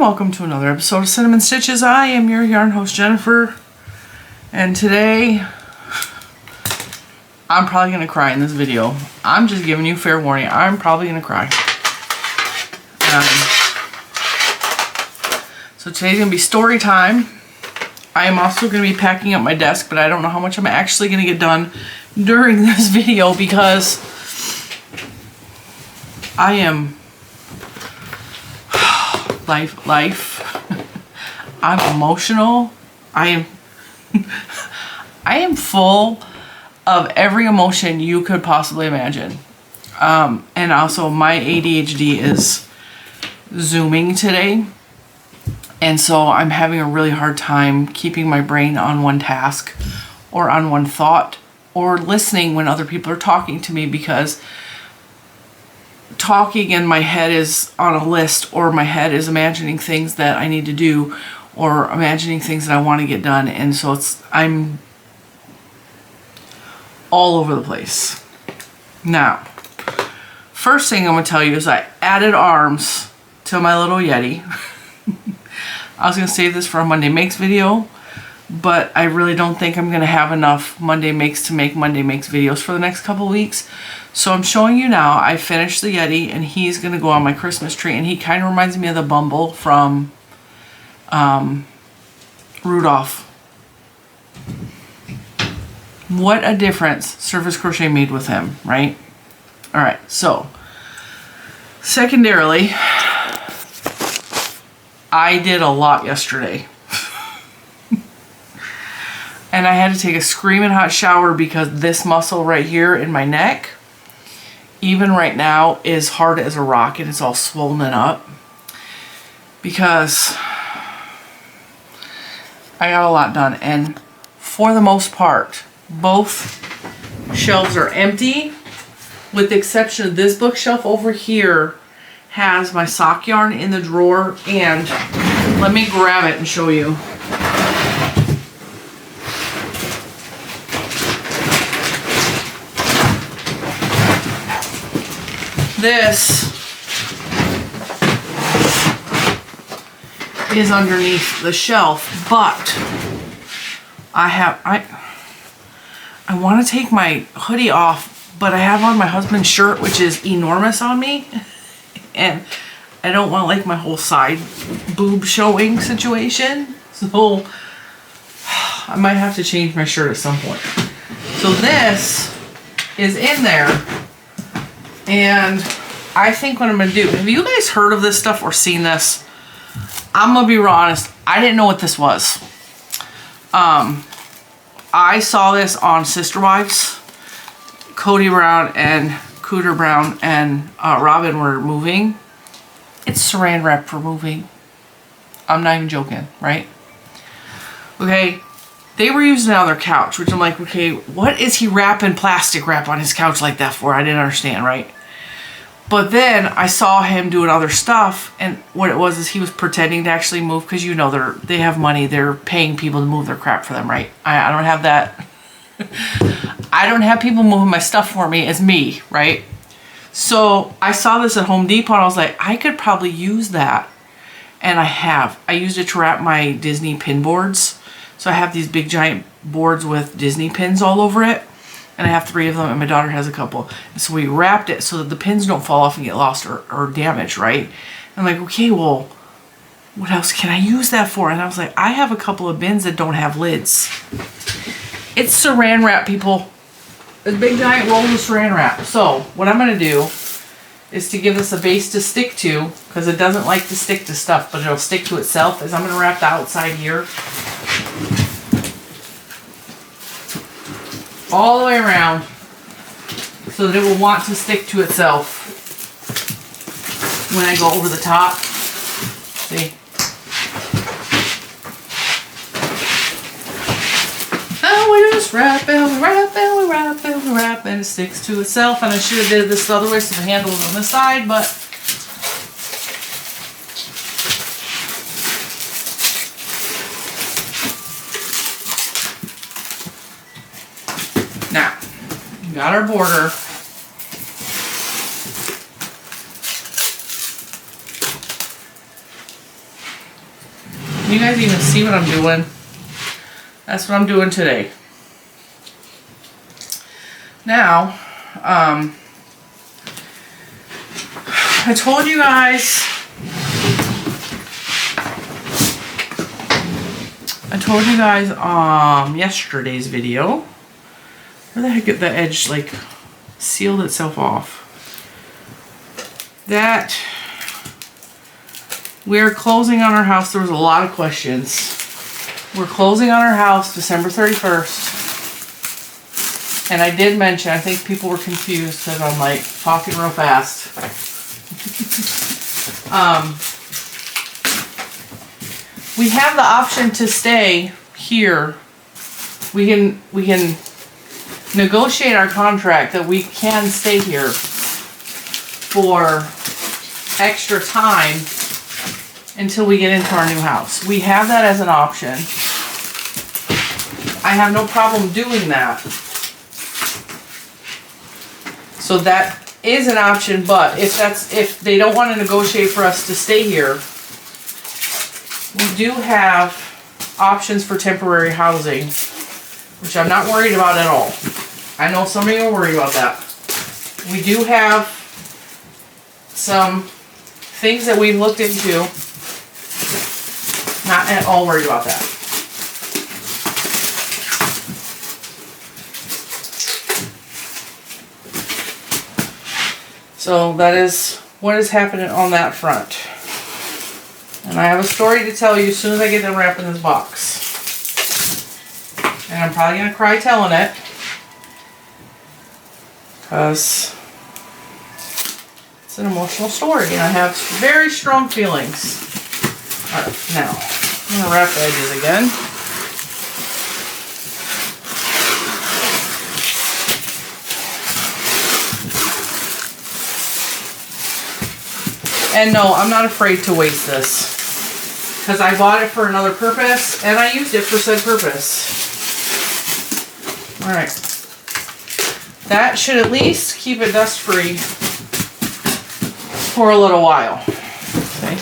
welcome to another episode of Cinnamon Stitches. I am your yarn host, Jennifer, and today I'm probably going to cry in this video. I'm just giving you fair warning. I'm probably going to cry. So today's going to be story time. I am also going to be packing up my desk, but I don't know how much I'm actually going to get done during this video because I am life. I'm emotional. I am full of every emotion you could possibly imagine. And also my ADHD is zooming today. And so I'm having a really hard time keeping my brain on one task or on one thought or listening when other people are talking to me, because talking and my head is on a list, or my head is imagining things that I need to do or imagining things that I want to get done. And so I'm all over the place. Now, first thing I'm going to tell you is I added arms to my little Yeti. I was going to save this for a Monday Makes video, but I really don't think I'm going to have enough Monday Makes to make Monday Makes videos for the next couple weeks. So I'm showing you now. I finished the Yeti and he's going to go on my Christmas tree, and he kind of reminds me of the Bumble from Rudolph. What a difference Surface Crochet made with him, right? Alright, so secondarily, I did a lot yesterday. And I had to take a screaming hot shower because this muscle right here in my neck, even right now, is hard as a rock and it's all swollen up because I got a lot done. And for the most part, both shelves are empty, with the exception of this bookshelf over here has my sock yarn in the drawer. And let me grab it and show you. This is underneath the shelf, but I want to take my hoodie off, but I have on my husband's shirt, which is enormous on me, and I don't want like my whole side boob showing situation, so I might have to change my shirt at some point. So this is in there. And I think what I'm going to do, have you guys heard of this stuff or seen this? I'm going to be real honest, I didn't know what this was. I saw this on Sister Wives. Cody Brown and Cooter Brown and Robin were moving. It's saran wrap for moving. I'm not even joking, right? Okay, they were using it on their couch, which I'm like, okay, what is he wrapping plastic wrap on his couch like that for? I didn't understand, right? But then I saw him doing other stuff, and what it was is he was pretending to actually move, because you know they have money, they're paying people to move their crap for them, right? I don't have that. I don't have people moving my stuff for me. It's me, right? So I saw this at Home Depot and I was like, I could probably use that. And I have. I used it to wrap my Disney pin boards. So I have these big giant boards with Disney pins all over it. And I have 3 of them, and my daughter has a couple. And so we wrapped it so that the pins don't fall off and get lost or damaged, right? And I'm like, okay, well, what else can I use that for? And I was like, I have a couple of bins that don't have lids. It's saran wrap, people. A big giant roll of saran wrap. So what I'm going to do is to give this a base to stick to, because it doesn't like to stick to stuff, but it'll stick to itself, is I'm going to wrap the outside here all the way around so that it will want to stick to itself when I go over the top. See? And we just wrap and we wrap and we wrap and we wrap, and it sticks to itself. And I should have did this the other way so the handle was on this side, but now, we got our border. Can you guys even see what I'm doing? That's what I'm doing today. Now, I told you guys, yesterday's video, where the heck did the edge like sealed itself off, that we're closing on our house. There was a lot of questions. We're closing on our house December 31st. And I did mention, I think people were confused because I'm like talking real fast. We have the option to stay here. We can negotiate our contract that we can stay here for extra time until we get into our new house. We have that as an option. I have no problem doing that. So that is an option, but if they don't want to negotiate for us to stay here, we do have options for temporary housing, which I'm not worried about at all. I know some of you are worried about that. We do have some things that we've looked into. Not at all worried about that. So that is what is happening on that front. And I have a story to tell you as soon as I get done wrapping this box. And I'm probably going to cry telling it, because it's an emotional story and I have very strong feelings. Alright, now I'm going to wrap the edges again. And no, I'm not afraid to waste this, because I bought it for another purpose and I used it for said purpose. Alright. That should at least keep it dust free for a little while. Okay.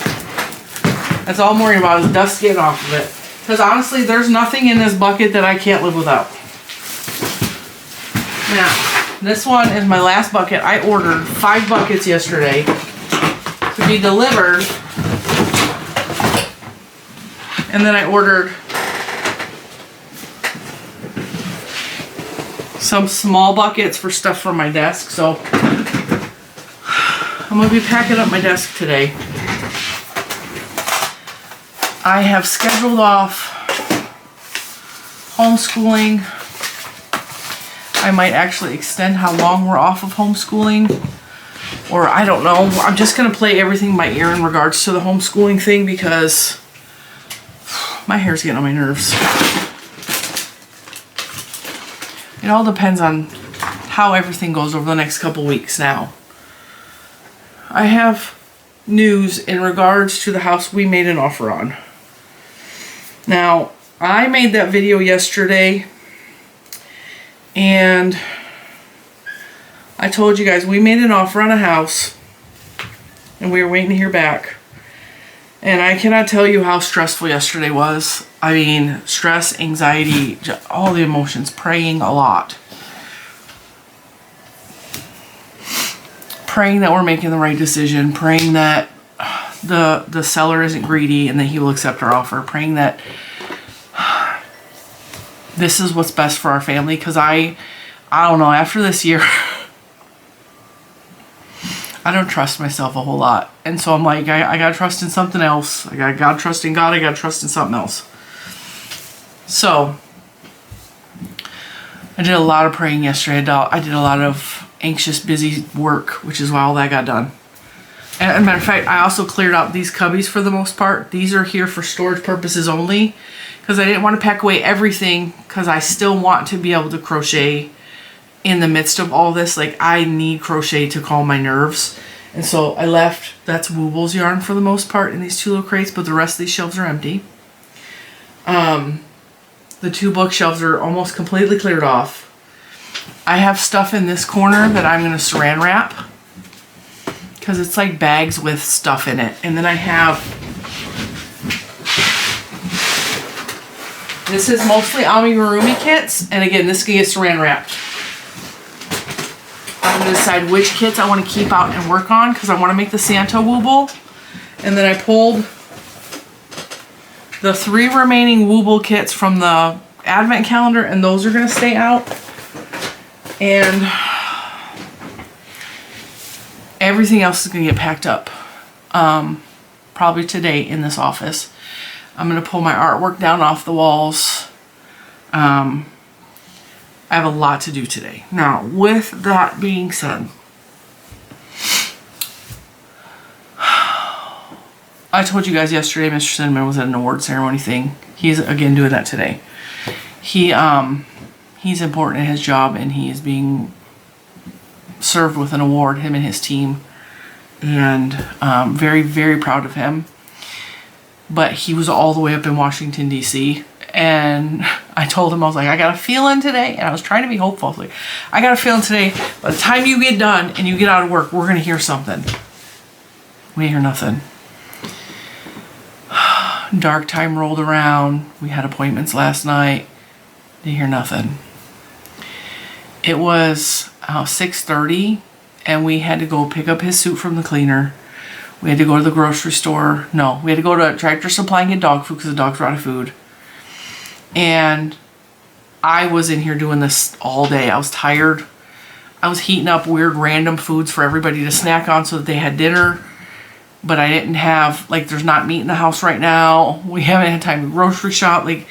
That's all I'm worried about, is dust getting off of it. Because honestly, there's nothing in this bucket that I can't live without. Now, this one is my last bucket. I ordered 5 buckets yesterday to be delivered. And then I ordered some small buckets for stuff from my desk. So I'm going to be packing up my desk today. I have scheduled off homeschooling. I might actually extend how long we're off of homeschooling, or I don't know. I'm just going to play everything by ear in regards to the homeschooling thing, because my hair's getting on my nerves. It all depends on how everything goes over the next couple weeks now. I have news in regards to the house we made an offer on. Now, I made that video yesterday, and I told you guys we made an offer on a house, and we were waiting to hear back. And I cannot tell you how stressful yesterday was. I mean, stress, anxiety, all the emotions, praying a lot. Praying that we're making the right decision, praying that the seller isn't greedy and that he will accept our offer, praying that this is what's best for our family, because I don't know, after this year I don't trust myself a whole lot, and so I'm like, I gotta trust in something else. I gotta trust in God, I gotta trust in something else. So I did a lot of praying yesterday. I did a lot of anxious, busy work, which is why all that got done. And as a matter of fact, I also cleared out these cubbies for the most part. These are here for storage purposes only, because I didn't want to pack away everything, because I still want to be able to crochet in the midst of all this. Like, I need crochet to calm my nerves. And so I left, that's Woobles yarn for the most part in these 2 little crates, but the rest of these shelves are empty. The 2 bookshelves are almost completely cleared off. I have stuff in this corner that I'm going to saran wrap, because it's like bags with stuff in it. And then I have This is mostly amigurumi kits, and again, this gets saran wrapped. I'm gonna decide which kits I want to keep out and work on because I want to make the Santa Wooble. And then I pulled the 3 remaining Wooble kits from the advent calendar, and those are gonna stay out. And everything else is gonna get packed up. Probably today in this office. I'm gonna pull my artwork down off the walls. I have a lot to do today. Now, with that being said, I told you guys yesterday Mr. Cinnamon was at an award ceremony thing. He's again doing that today. He's important at his job, and he is being served with an award, him and his team. And very, very proud of him. But he was all the way up in Washington, D.C. And I told him, I was like, I got a feeling today. And I was trying to be hopeful. I was like, I got a feeling today, by the time you get done and you get out of work, we're going to hear something. We didn't hear nothing. Dark time rolled around. We had appointments last night. Didn't hear nothing. It was 6:30. And we had to go pick up his suit from the cleaner. We had to go to the grocery store. No, we had to go to Tractor Supply and get dog food because the dogs were out of food. And I was in here doing this all day. I was tired. I was heating up weird random foods for everybody to snack on so that they had dinner. But I didn't have, like, there's not meat in the house right now. We haven't had time to grocery shop. Like,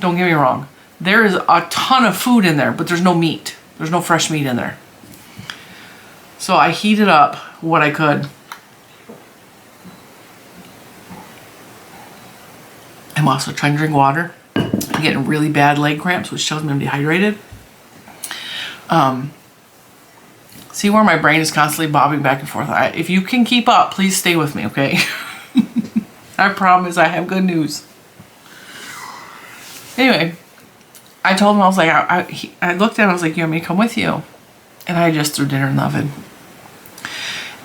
don't get me wrong. There is a ton of food in there, but there's no meat. There's no fresh meat in there. So I heated up what I could. I'm also trying to drink water. I'm getting really bad leg cramps, which tells me I'm dehydrated. See where my brain is constantly bobbing back and forth. If you can keep up, please stay with me, okay? I promise I have good news. Anyway, I told him, I was like, I looked at him, I was like, you want me to come with you? And I just threw dinner in the oven.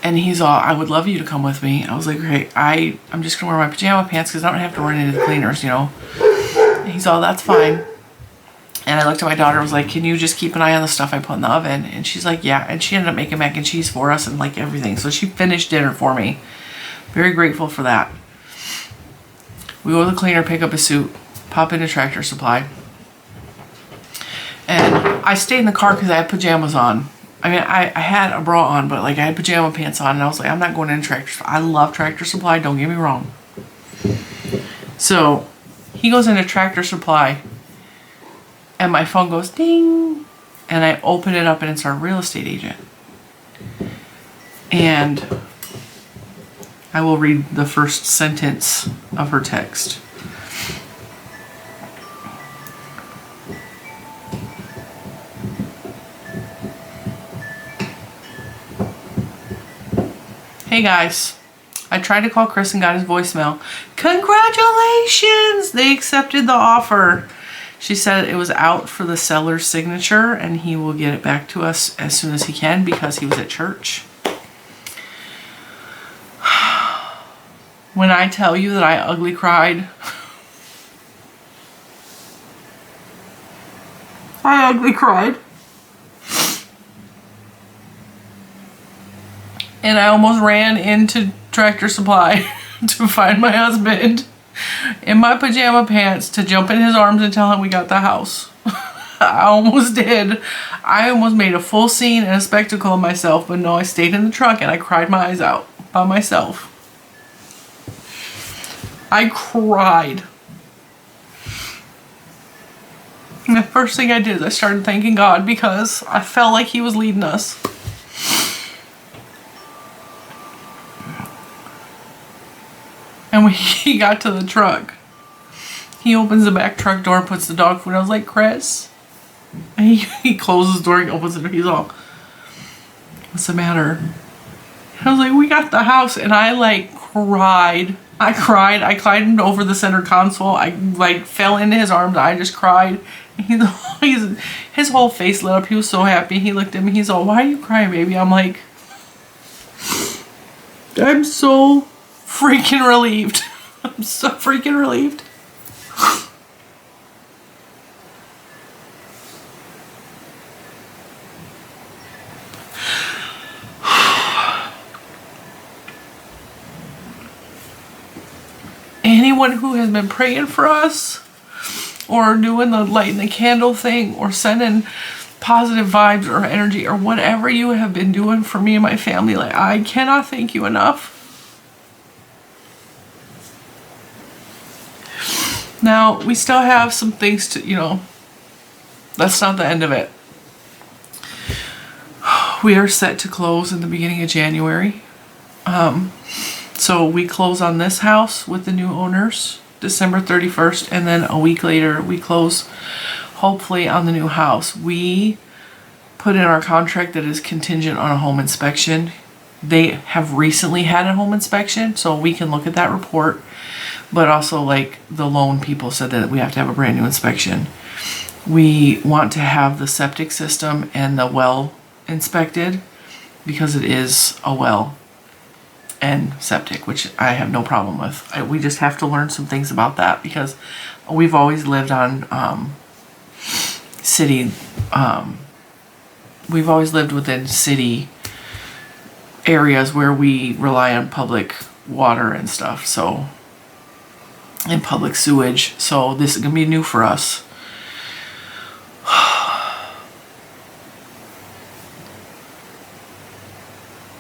And he's all, I would love you to come with me. I was like, great. I'm just gonna wear my pajama pants because I don't have to run into the cleaners, you know. And he's all, that's fine. And I looked at my daughter, I was like, can you just keep an eye on the stuff I put in the oven? And she's like, yeah. And she ended up making mac and cheese for us and like everything. So she finished dinner for me. Very grateful for that. We go to the cleaner, pick up a suit, pop into Tractor Supply. And I stayed in the car because I had pajamas on. I mean, I had a bra on, but like I had pajama pants on, and I was like, I'm not going into Tractor Supply. I love Tractor Supply, don't get me wrong. So he goes into Tractor Supply, and my phone goes ding, and I open it up, and it's our real estate agent. And I will read the first sentence of her text. Hey guys, I tried to call Chris and got his voicemail. Congratulations! They accepted the offer. She said it was out for the seller's signature and he will get it back to us as soon as he can because he was at church. When I tell you that I ugly cried, I ugly cried. And I almost ran into Tractor Supply to find my husband in my pajama pants to jump in his arms and tell him we got the house. I almost did. I almost made a full scene and a spectacle of myself, but no, I stayed in the truck and I cried my eyes out by myself. I cried. And the first thing I did is I started thanking God because I felt like he was leading us. And when he got to the truck, he opens the back truck door and puts the dog food. I was like, Chris. And he closes the door and opens it. He's all, what's the matter? And I was like, we got the house. And I like cried. I cried. I climbed over the center console. I like fell into his arms. I just cried. His whole face lit up. He was so happy. He looked at me. He's all, why are you crying, baby? I'm like, I'm so freaking relieved. I'm so freaking relieved. anyone who has been praying for us or doing the lighting the candle thing or sending positive vibes or energy or whatever you have been doing for me and my family. Like, I cannot thank you enough. Now, we still have some things to, you know, that's not the end of it. We are set to close in the beginning of January. So we close on this house with the new owners December 31st, and then a week later we close hopefully on the new house. We put in our contract that is contingent on a home inspection. They have recently had a home inspection, so we can look at that report, but also like the loan people said that we have to have a brand new inspection. We want to have the septic system and the well inspected because it is a well and septic, which I have no problem with. We just have to learn some things about that because we've always lived on city, we've always lived within city areas where we rely on public water and stuff, so, and public sewage, so this is gonna be new for us.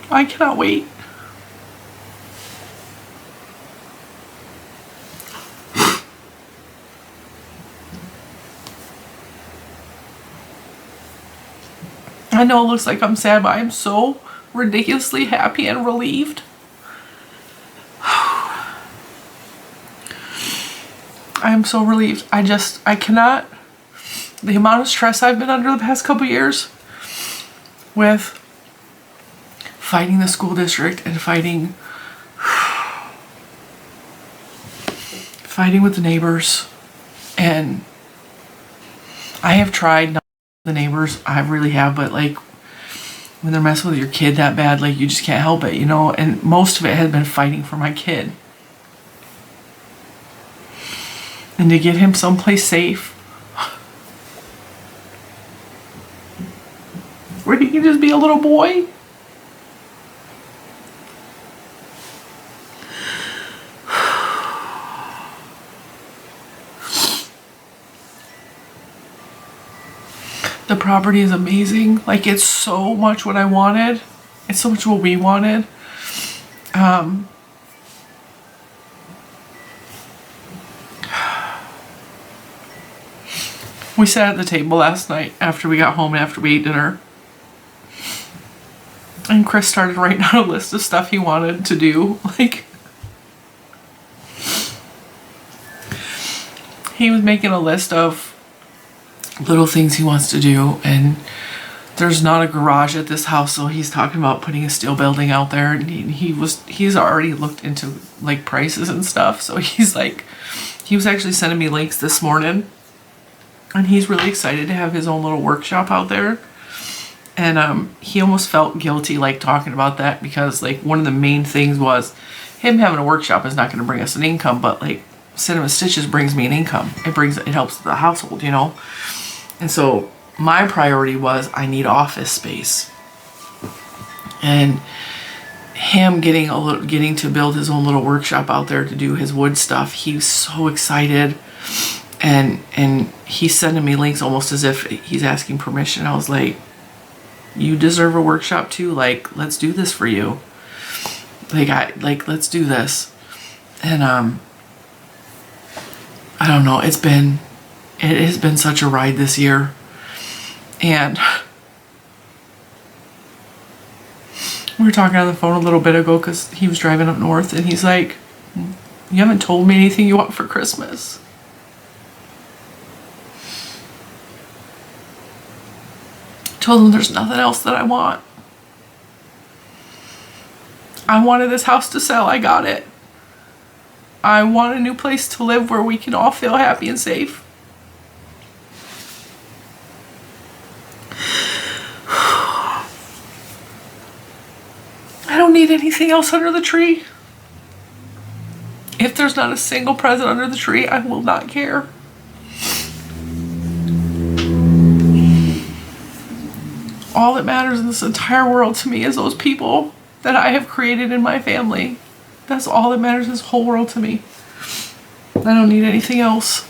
I cannot wait. I know it looks like I'm sad, but I'm so ridiculously happy and relieved. I am so relieved. I cannot, the amount of stress I've been under the past couple years with fighting the school district and fighting with the neighbors, and I have tried not the neighbors, I really have, but like when they're messing with your kid that bad, like you just can't help it, you know, and most of it has been fighting for my kid. And to get him someplace safe where he can just be a little boy. The property is amazing. Like, it's so much what I wanted. It's so much what we wanted. We sat at the table last night after we got home and after we ate dinner. And Chris started writing out a list of stuff he wanted to do. Like, he was making a list of little things he wants to do, and there's not a garage at this house, so he's talking about putting a steel building out there, and he's already looked into like prices and stuff, so he's like, he was actually sending me links this morning, and he's really excited to have his own little workshop out there. And he almost felt guilty like talking about that, because like one of the main things was him having a workshop is not going to bring us an income, but like Cinnamon Stitches brings me an income. It helps the household, you know. And so my priority was I need office space, and him getting to build his own little workshop out there to do his wood stuff. He was so excited, and he's sending me links almost as if he's asking permission. I was like, you deserve a workshop too. Like, let's do this for you. Let's do this. And I don't know, it has been such a ride this year. And we were talking on the phone a little bit ago because he was driving up north, and he's like, you haven't told me anything you want for Christmas. I told him there's nothing else that I want. I wanted this house to sell. I got it. I want a new place to live where we can all feel happy and safe. I don't need anything else under the tree. If there's not a single present under the tree, I will not care. All that matters in this entire world to me is those people that I have created in my family. That's all that matters in this whole world to me. I don't need anything else.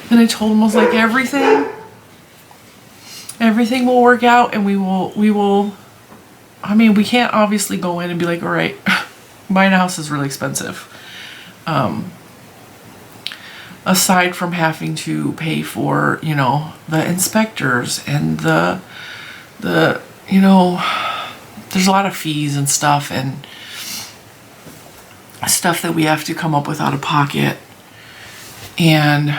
And I told him, I was like, everything will work out, and we will, I mean, we can't obviously go in and be like, all right, buying a house is really expensive. Aside from having to pay for, you know, the inspectors and the, you know, there's a lot of fees and stuff that we have to come up with out of pocket. And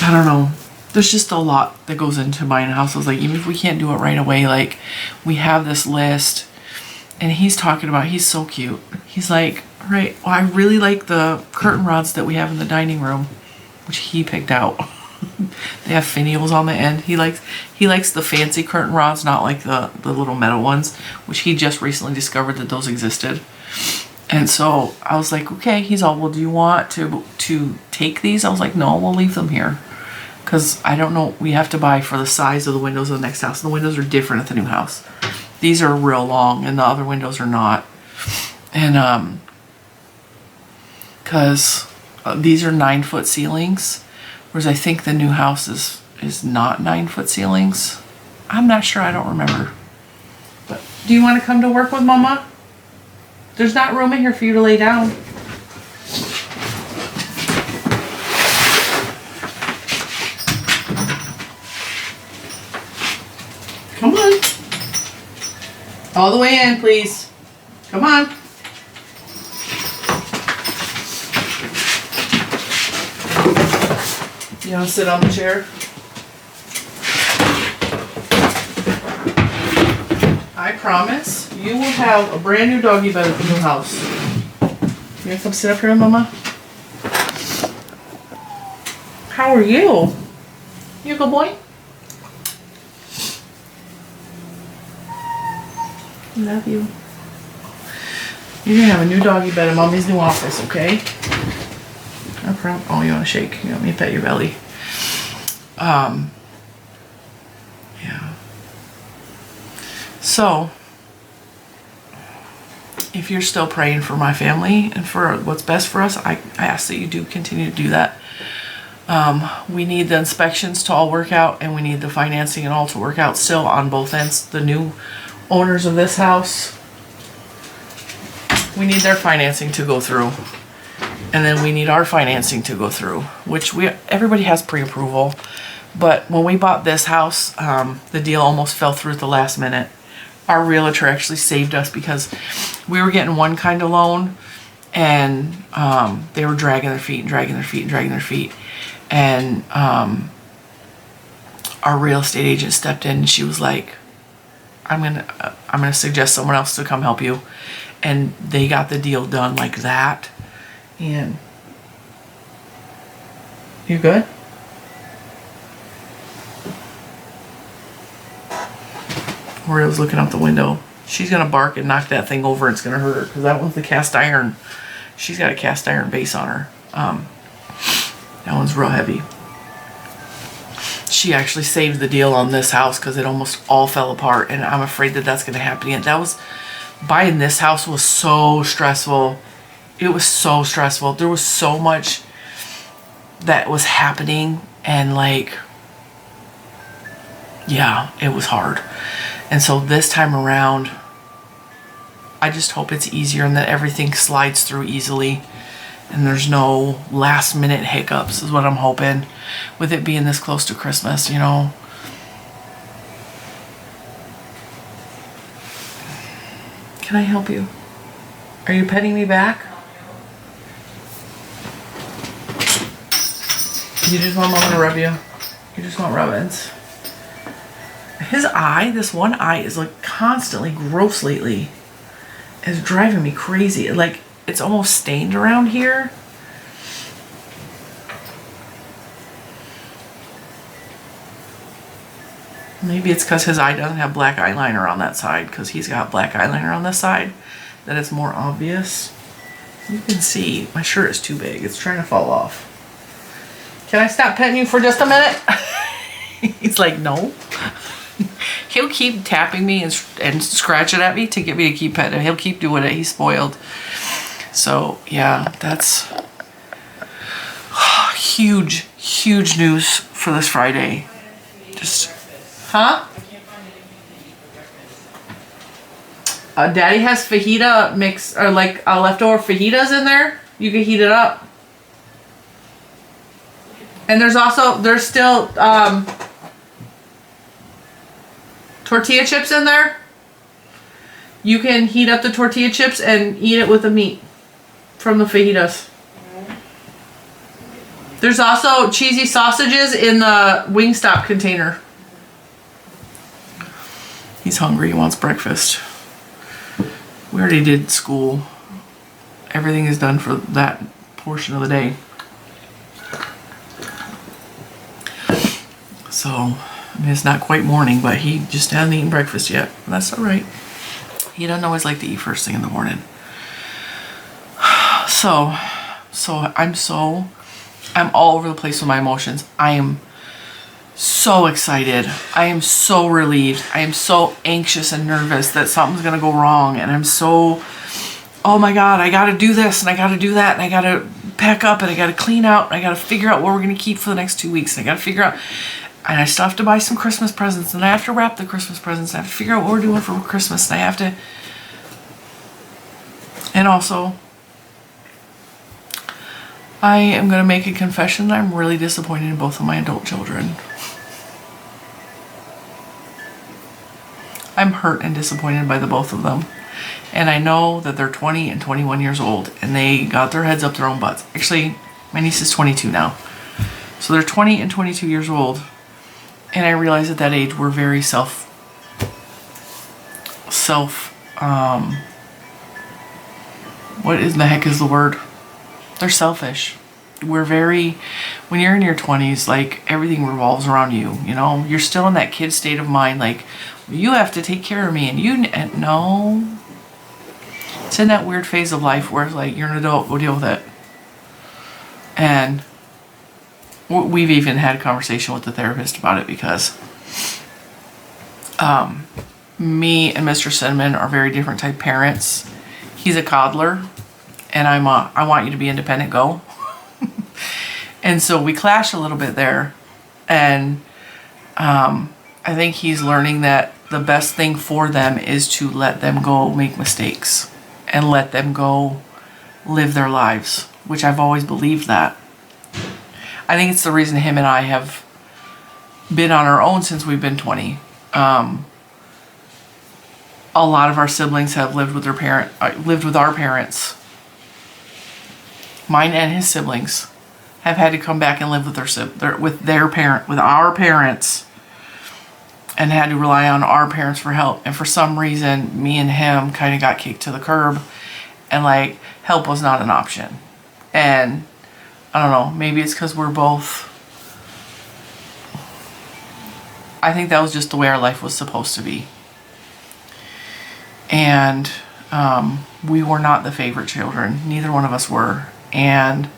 I don't know. There's just a lot that goes into buying a house. I was like, even if we can't do it right away, like, we have this list. And he's talking about, he's so cute. He's like, all right, well, I really like the curtain rods that we have in the dining room, which he picked out. They have finials on the end. He likes the fancy curtain rods, not like the little metal ones, which he just recently discovered that those existed. And so I was like, okay. He's all, well, do you want to take these? I was like, no, we'll leave them here. Because I don't know, we have to buy for the size of the windows of the next house. The windows are different at the new house. These are real long and the other windows are not. And because these are 9-foot ceilings, whereas I think the new house is not 9-foot ceilings. I'm not sure, I don't remember. But do you want to come to work with Mama? There's not room in here for you to lay down. Come on. All the way in, please. Come on. You want to sit on the chair? I promise you will have a brand new doggy bed at the new house. You want to come sit up here, Mama? How are you? You a good boy? Love you. You're gonna have a new doggy bed in Mommy's new office, okay? No problem. Oh, you want to shake? You want me to pet your belly? Yeah. So, if you're still praying for my family and for what's best for us, I ask that you do continue to do that. We need the inspections to all work out, and we need the financing and all to work out still on both ends. The new owners of this house, we need their financing to go through, and then we need our financing to go through, which everybody has pre-approval. But when we bought this house, the deal almost fell through at the last minute. Our realtor actually saved us because we were getting one kind of loan, and they were dragging their feet and dragging their feet and dragging their feet. And our real estate agent stepped in, and she was like, I'm gonna suggest someone else to come help you. And they got the deal done like that. And you good? Oriole's looking out the window. She's gonna bark and knock that thing over. It's gonna hurt her because that one's the cast iron. She's got a cast iron base on her. That one's real heavy. She actually saved the deal on this house because it almost all fell apart, and I'm afraid that that's going to happen again. Buying this house was so stressful. It was so stressful. There was so much that was happening, and like, yeah, it was hard. And so this time around, I just hope it's easier and that everything slides through easily. And there's no last minute hiccups is what I'm hoping, with it being this close to Christmas, you know. Can I help you? Are you petting me back? You just want Mama to rub you? You just want rubbings? His eye, this one eye is like constantly gross lately. It's driving me crazy. Like, it's almost stained around here. Maybe it's because his eye doesn't have black eyeliner on that side, because he's got black eyeliner on this side, that it's more obvious. You can see my shirt is too big. It's trying to fall off. Can I stop petting you for just a minute? He's like, no. He'll keep tapping me and scratching at me to get me to keep petting him. He'll keep doing it. He's spoiled. So yeah, that's huge, huge news for this Friday. Just, huh? Daddy has fajita mix, or like leftover fajitas in there. You can heat it up. And there's still tortilla chips in there. You can heat up the tortilla chips and eat it with the meat from the fajitas. There's also cheesy sausages in the Wingstop container. He's hungry, he wants breakfast. We already did school. Everything is done for that portion of the day. So, I mean, it's not quite morning, but he just hasn't eaten breakfast yet. That's all right. He doesn't always like to eat first thing in the morning. So I'm all over the place with my emotions. I am so excited. I am so relieved. I am so anxious and nervous that something's gonna go wrong. And I'm so, oh my God, I gotta do this and I gotta do that and I gotta pack up and I gotta clean out and I gotta figure out what we're gonna keep for the next 2 weeks. And I gotta figure out, and I still have to buy some Christmas presents and I have to wrap the Christmas presents. I have to figure out what we're doing for Christmas and I have to, and also, I am gonna make a confession that I'm really disappointed in both of my adult children. I'm hurt and disappointed by the both of them. And I know that they're 20 and 21 years old and they got their heads up their own butts. Actually, my niece is 22 now. So they're 20 and 22 years old. And I realize at that age we're very what in the heck is the word? They're selfish. We're very, when you're in your 20s, like everything revolves around you, you know? You're still in that kid state of mind, like, you have to take care of me and no. It's in that weird phase of life where it's like, you're an adult, go deal with it. And we've even had a conversation with the therapist about it because me and Mr. Cinnamon are very different type parents. He's a coddler and I want you to be independent, go. And so we clash a little bit there. And I think he's learning that the best thing for them is to let them go make mistakes and let them go live their lives, which I've always believed that. I think it's the reason him and I have been on our own since we've been 20. A lot of our siblings have lived with our parents. Mine and his siblings have had to come back and live with our parents, and had to rely on our parents for help. And for some reason, me and him kind of got kicked to the curb, and like help was not an option. And I don't know, maybe it's because we're both, I think that was just the way our life was supposed to be. And we were not the favorite children. Neither one of us were. And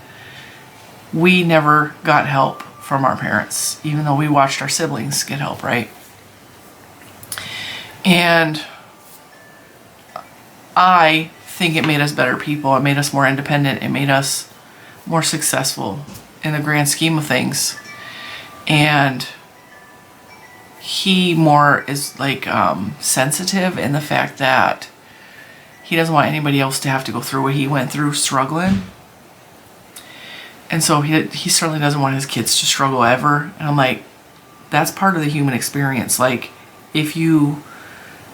we never got help from our parents, even though we watched our siblings get help, right? And I think it made us better people. It made us more independent. It made us more successful in the grand scheme of things. And he more is like sensitive in the fact that he doesn't want anybody else to have to go through what he went through struggling. And so he certainly doesn't want his kids to struggle ever. And I'm like, that's part of the human experience. Like, if you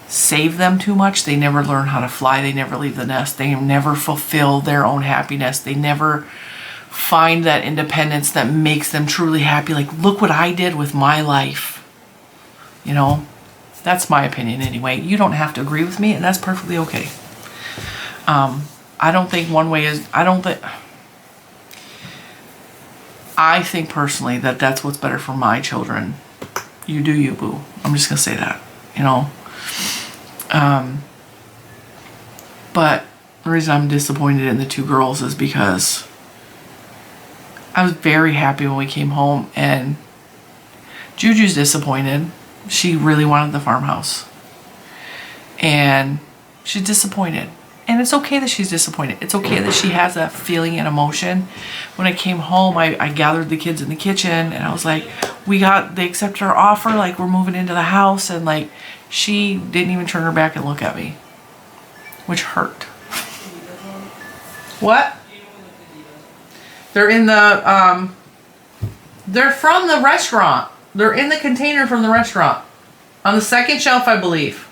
save them too much, they never learn how to fly. They never leave the nest. They never fulfill their own happiness. They never find that independence that makes them truly happy. Like, look what I did with my life. You know, that's my opinion anyway. You don't have to agree with me, and that's perfectly okay. I don't think one way is, I think personally that that's what's better for my children. You do you, boo. I'm just gonna say that, you know. But the reason I'm disappointed in the two girls is because I was very happy when we came home, and Juju's disappointed She really wanted the farmhouse. And she's disappointed. And it's okay that she's disappointed. It's okay that she has that feeling and emotion. When I came home, I gathered the kids in the kitchen and I was like, they accepted our offer, like we're moving into the house, and like she didn't even turn her back and look at me, which hurt. What? They're in the, they're from the restaurant. They're in the container from the restaurant. On the second shelf, I believe.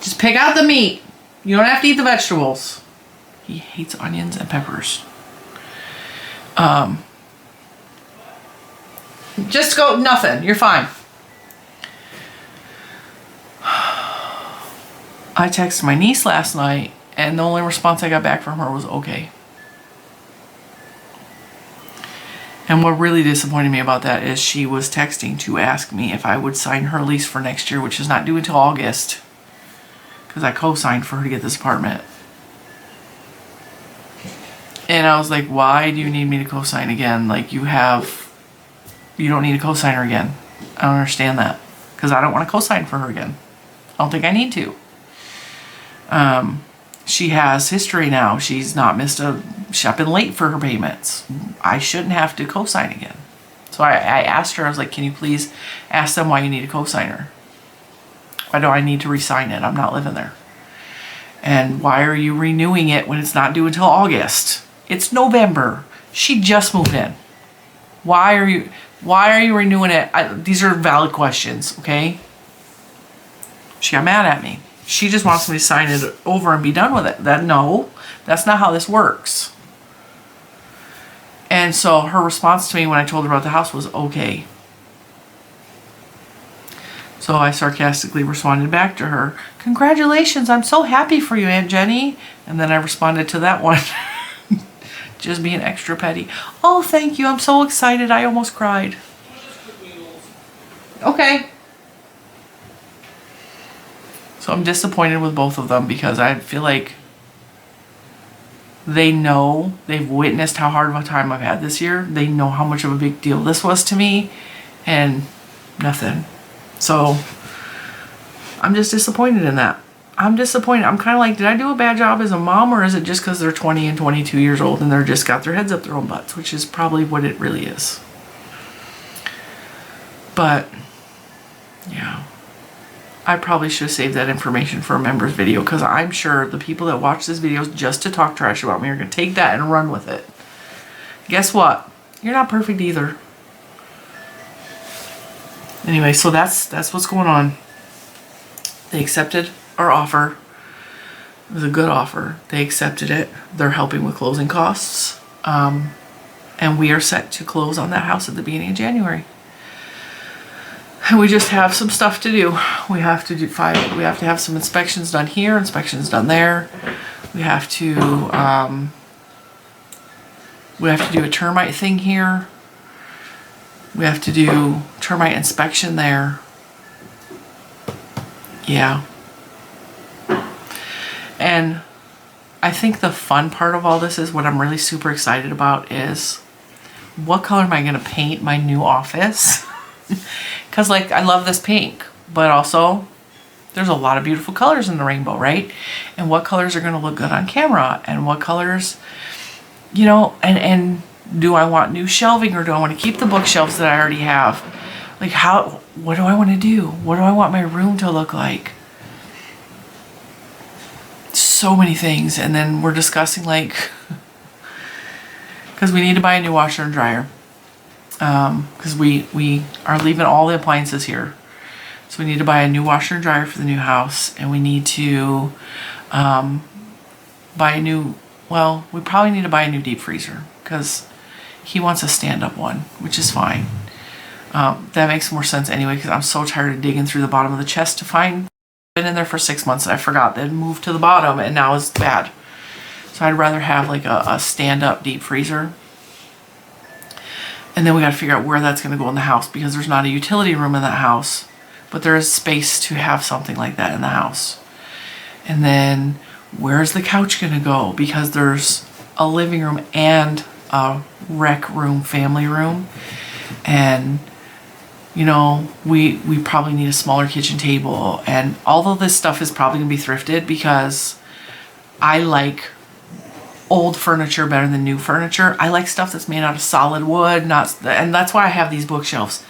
Just pick out the meat. You don't have to eat the vegetables. He hates onions and peppers. Just go, nothing. You're fine. I texted my niece last night, and the only response I got back from her was okay. And what really disappointed me about that is she was texting to ask me if I would sign her lease for next year, which is not due until August. Because I co-signed for her to get this apartment. And I was like, why do you need me to co-sign again? Like you don't need a co-signer again. I don't understand that. Because I don't want to co-sign for her again. I don't think I need to. She has history now. She's not missed she's been late for her payments. I shouldn't have to co-sign again. So I asked her, I was like, can you please ask them why you need a co-signer? Why do I need to re-sign it? I'm not living there. And why are you renewing it when it's not due until August? It's November. She just moved in. Why are you renewing it? These are valid questions, okay? She got mad at me. She just wants me to sign it over and be done with it. No, that's not how this works. And so her response to me when I told her about the house was okay. So I sarcastically responded back to her, congratulations, I'm so happy for you, Aunt Jenny. And then I responded to that one, just being extra petty. Oh, thank you, I'm so excited, I almost cried. Okay. So I'm disappointed with both of them because I feel like they know, they've witnessed how hard of a time I've had this year. They know how much of a big deal this was to me, and nothing. So I'm just disappointed in that. I'm disappointed. I'm kind of like, did I do a bad job as a mom, or is it just because they're 20 and 22 years old and they're just got their heads up their own butts, which is probably what it really is. But yeah, I probably should have saved that information for a members video, because I'm sure the people that watch this video just to talk trash about me are going to take that and run with it. Guess what? You're not perfect either. Anyway, so that's what's going on. They accepted our offer. It was a good offer. They accepted it. They're helping with closing costs. And we are set to close on that house at the beginning of January. And we just have some stuff to do. We have to have some inspections done here, inspections done there. We have to do a termite thing here. We have to do termite inspection there. Yeah. And I think the fun part of all this is, what I'm really super excited about is, what color am I going to paint my new office? Because like, I love this pink, but also there's a lot of beautiful colors in the rainbow, right? And what colors are going to look good on camera, and what colors, you know, and do I want new shelving, or do I want to keep the bookshelves that I already have? Like what do I want to do? What do I want my room to look like? So many things. And then we're discussing like, because we need to buy a new washer and dryer. Because we are leaving all the appliances here. So we need to buy a new washer and dryer for the new house. And we need to buy a new, well, we probably need to buy a new deep freezer, because he wants a stand-up one, which is fine. That makes more sense anyway, because I'm so tired of digging through the bottom of the chest to find. Been in there for 6 months and I forgot, then moved to the bottom and now it's bad. So I'd rather have like a stand-up deep freezer. And then we got to figure out where that's going to go in the house, because there's not a utility room in that house, but there is space to have something like that in the house. And then where's the couch going to go? Because there's a living room and a rec room, family room. and you know, we probably need a smaller kitchen table. And although this stuff is probably gonna be thrifted, because I like old furniture better than new furniture. I like stuff that's made out of solid wood, and that's why I have these bookshelves,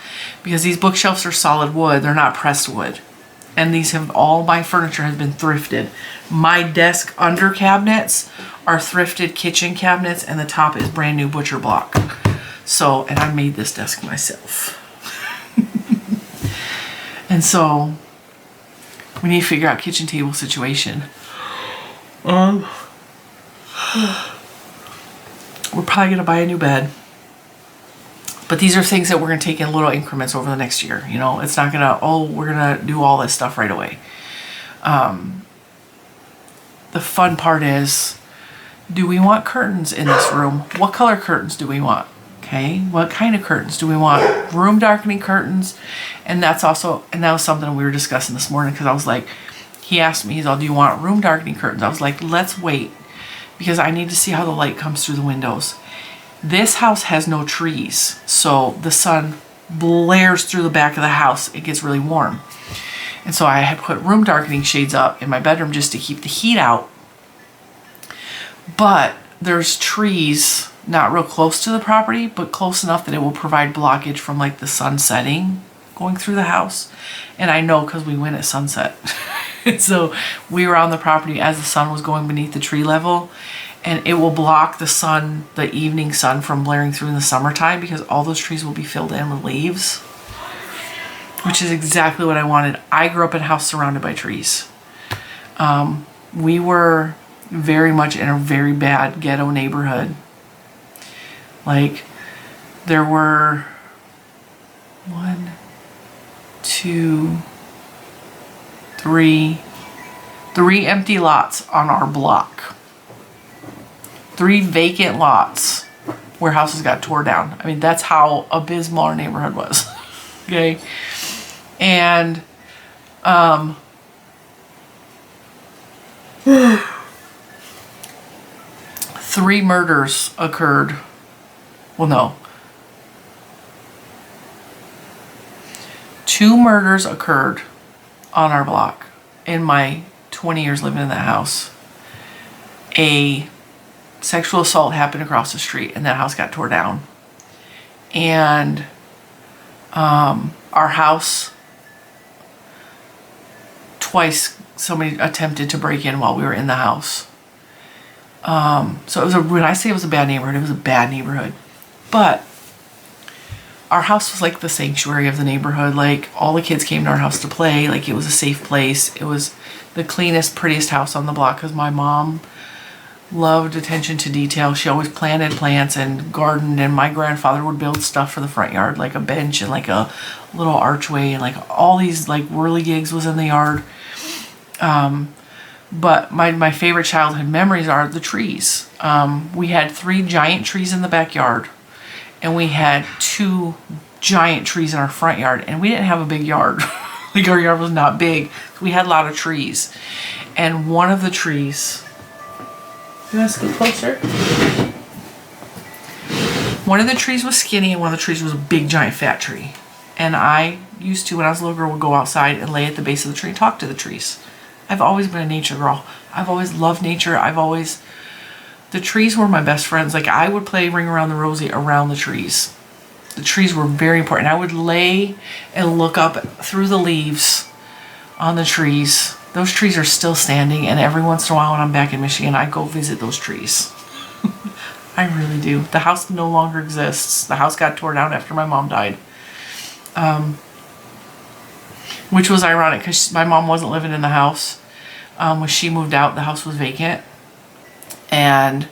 because these bookshelves are solid wood, they're not pressed wood. And these have, all my furniture has been thrifted. My desk under cabinets are thrifted kitchen cabinets, and the top is brand new butcher block. So, and I made this desk myself. And so we need to figure out kitchen table situation. We're probably gonna buy a new bed. But these are things that we're gonna take in little increments over the next year. You know, it's not gonna, oh, we're gonna do all this stuff right away. The fun part is, do we want curtains in this room? What color curtains do we want? Okay, what kind of curtains do we want? Room darkening curtains. And that's also, and that was something we were discussing this morning, because I was like, he asked me, he's all, do you want room darkening curtains? I was like, let's wait, because I need to see how the light comes through the windows. This house has no trees, so the sun blares through the back of the house. It gets really warm. And so I had put room darkening shades up in my bedroom just to keep the heat out. But there's trees not real close to the property, but close enough that it will provide blockage from like the sun setting going through the house. And I know because we went at sunset. So we were on the property as the sun was going beneath the tree level, and it will block the sun, the evening sun, from blaring through in the summertime, because all those trees will be filled in with leaves, which is exactly what I wanted. I grew up in a house surrounded by trees. We were very much in a very bad ghetto neighborhood. Like, there were 1, 2, 3 empty lots on our block. 3 vacant lots where houses got tore down. I mean, that's how abysmal our neighborhood was. Okay. And 3 murders occurred. Well, no. 2 murders occurred on our block in my 20 years living in that house. A sexual assault happened across the street, and that house got tore down. And our house, twice somebody attempted to break in while we were in the house. So it was when I say it was a bad neighborhood, it was a bad neighborhood. But our house was like the sanctuary of the neighborhood. Like, all the kids came to our house to play. Like, it was a safe place. It was the cleanest, prettiest house on the block, because my mom loved attention to detail. She always planted plants and gardened, and my grandfather would build stuff for the front yard, like a bench and like a little archway, and like all these like whirligigs was in the yard. But my favorite childhood memories are the trees. We had 3 giant trees in the backyard, and we had 2 giant trees in our front yard, and we didn't have a big yard. Like, our yard was not big. We had a lot of trees. And one of the trees, you want to scoot closer? One of the trees was skinny, and one of the trees was a big, giant, fat tree. And I used to, when I was a little girl, would go outside and lay at the base of the tree and talk to the trees. I've always been a nature girl. I've always loved nature. The trees were my best friends. Like, I would play Ring Around the Rosie around the trees. The trees were very important. I would lay and look up through the leaves on the trees. Those trees are still standing, and every once in a while when I'm back in Michigan, I go visit those trees. I really do. The house no longer exists. The house got torn down after my mom died. Which was ironic, because my mom wasn't living in the house. When she moved out, the house was vacant. And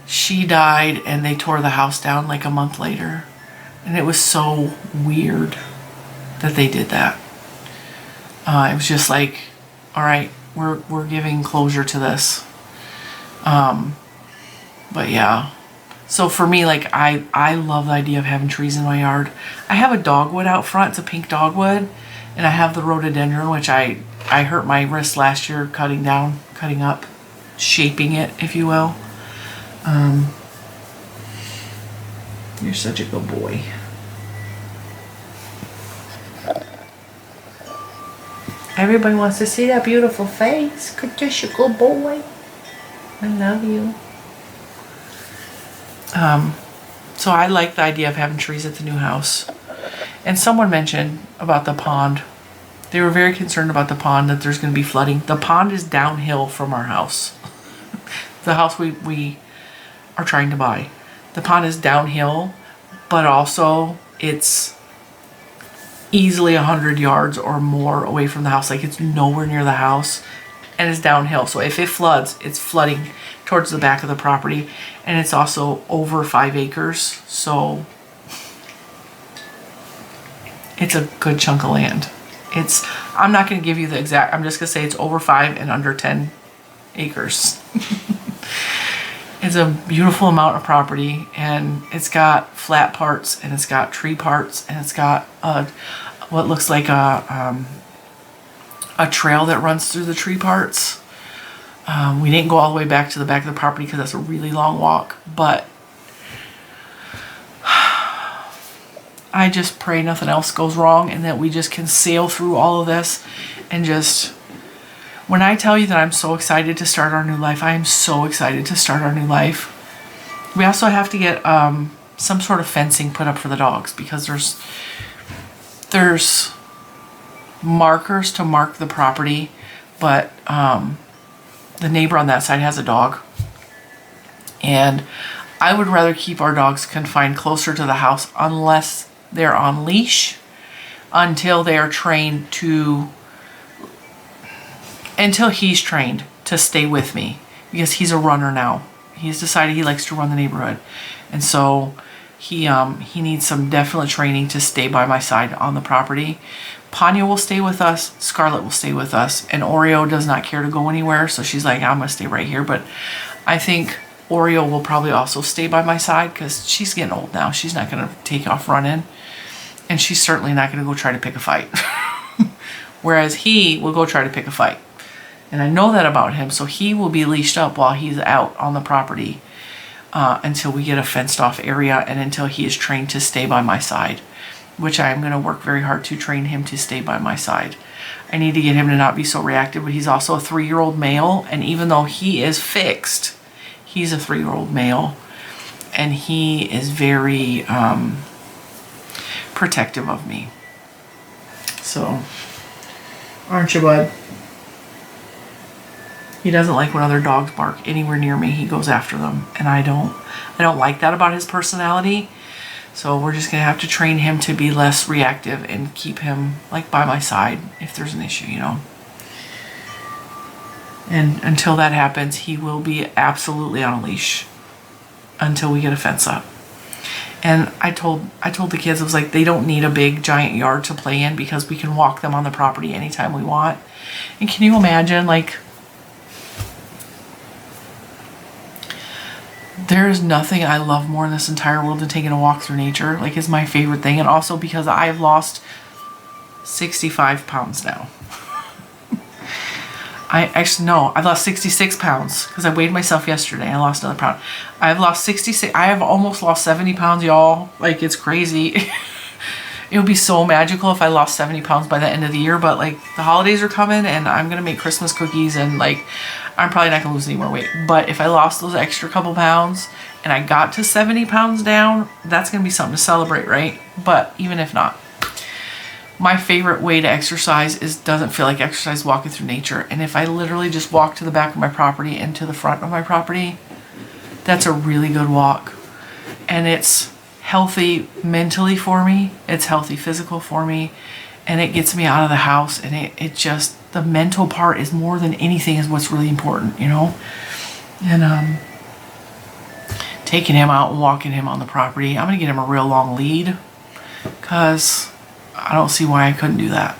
she died, and they tore the house down like a month later. And it was so weird that they did that. It was just like, all right, we're giving closure to this. But yeah. So for me, like, I love the idea of having trees in my yard. I have a dogwood out front. It's a pink dogwood. And I have the rhododendron, which I hurt my wrist last year cutting up, shaping it, if you will. You're such a good boy. Everybody wants to see that beautiful face. Just a good boy. I love you. So I like the idea of having trees at the new house. And someone mentioned about the pond. They were very concerned about the pond, that there's going to be flooding. The pond is downhill from our house. The house we are trying to buy. The pond is downhill, but also it's easily 100 yards or more away from the house. Like, it's nowhere near the house and it's downhill. So if it floods, it's flooding towards the back of the property, and it's also over 5 acres. So it's a good chunk of land. I'm not going to give you the exact, I'm just going to say it's over 5 and under 10 acres. It's a beautiful amount of property, and it's got flat parts, and it's got tree parts, and it's got what looks like a trail that runs through the tree parts. We didn't go all the way back to the back of the property because that's a really long walk, but I just pray nothing else goes wrong and that we just can sail through all of this. And just, when I tell you that I'm so excited to start our new life, I am so excited to start our new life. We also have to get some sort of fencing put up for the dogs, because there's markers to mark the property, but the neighbor on that side has a dog, and I would rather keep our dogs confined closer to the house unless they're on leash, until they are trained to, until he's trained to stay with me, because he's a runner now. He's decided he likes to run the neighborhood, and so he needs some definite training to stay by my side on the property. Ponyo will stay with us, Scarlet will stay with us, and Oreo does not care to go anywhere, so she's like, I'm gonna stay right here. But I think Oreo will probably also stay by my side, because she's getting old now. She's not gonna take off running, and she's certainly not gonna go try to pick a fight. Whereas he will go try to pick a fight. And I know that about him, so he will be leashed up while he's out on the property until we get a fenced off area, and until he is trained to stay by my side, which I am going to work very hard to train him to stay by my side. I need to get him to not be so reactive, but he's also a 3-year-old male, and even though he is fixed, he's a 3-year-old male, and he is very protective of me. So, aren't you, bud? He doesn't like when other dogs bark anywhere near me. He goes after them, and I don't like that about his personality. So we're just gonna have to train him to be less reactive and keep him like by my side if there's an issue, you know. And until that happens, he will be absolutely on a leash until we get a fence up. And I told the kids, I was like, they don't need a big giant yard to play in, because we can walk them on the property anytime we want. And can you imagine, like, there's nothing I love more in this entire world than taking a walk through nature. Like, it's my favorite thing. And also because I've lost 65 pounds now. I've lost 66 pounds because I weighed myself yesterday. I lost another pound. I've lost 66. I have almost lost 70 pounds, y'all. Like, it's crazy. It would be so magical if I lost 70 pounds by the end of the year. But, like, the holidays are coming, and I'm going to make Christmas cookies, and, like, I'm probably not going to lose any more weight. But if I lost those extra couple pounds and I got to 70 pounds down, that's going to be something to celebrate, right? But even if not, my favorite way to exercise doesn't feel like exercise, walking through nature. And if I literally just walk to the back of my property and to the front of my property, that's a really good walk. And it's healthy mentally for me. It's healthy physical for me. And it gets me out of the house. And it just, the mental part is more than anything is what's really important, you know? And taking him out and walking him on the property. I'm going to get him a real long lead, because I don't see why I couldn't do that.